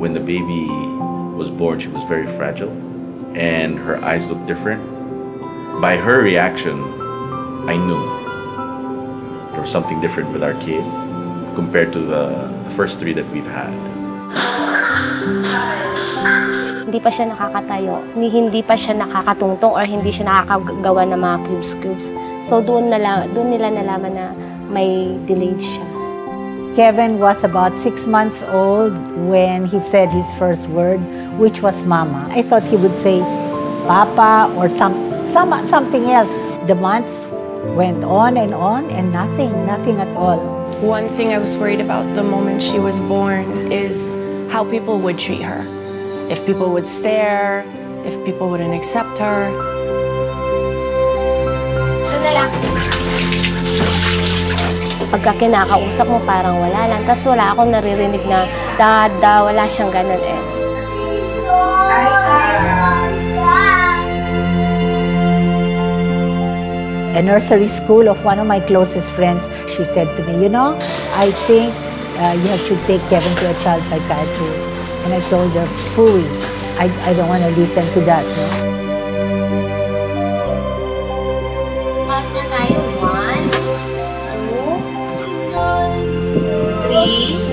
When the baby was born, she was very fragile and her eyes looked different. By her reaction, I knew there was something different with our kid compared to the first three that we've had. Hindi pa siya nakakatayo, hindi pa siya nakakatungtong or hindi siya nakakagawa ng mga cubes. So doon nila nalaman na may delayed siya. Kevin was about 6 months old when he said his first word, which was mama. I thought he would say papa or something else. The months went on and nothing at all. One thing I was worried about the moment she was born is how people would treat her. If people would stare, if people wouldn't accept her. Ito na lang. Pagka kinakausap mo, parang wala lang. Tapos wala akong naririnig na dada, wala siyang ganun eh. A nursery school of one of my closest friends, she said to me, you know, I think you should take Kevin to a child psychiatrist. And I told her, phooey, I don't want to listen to that. No? Count na tayo. 1, 2, 3,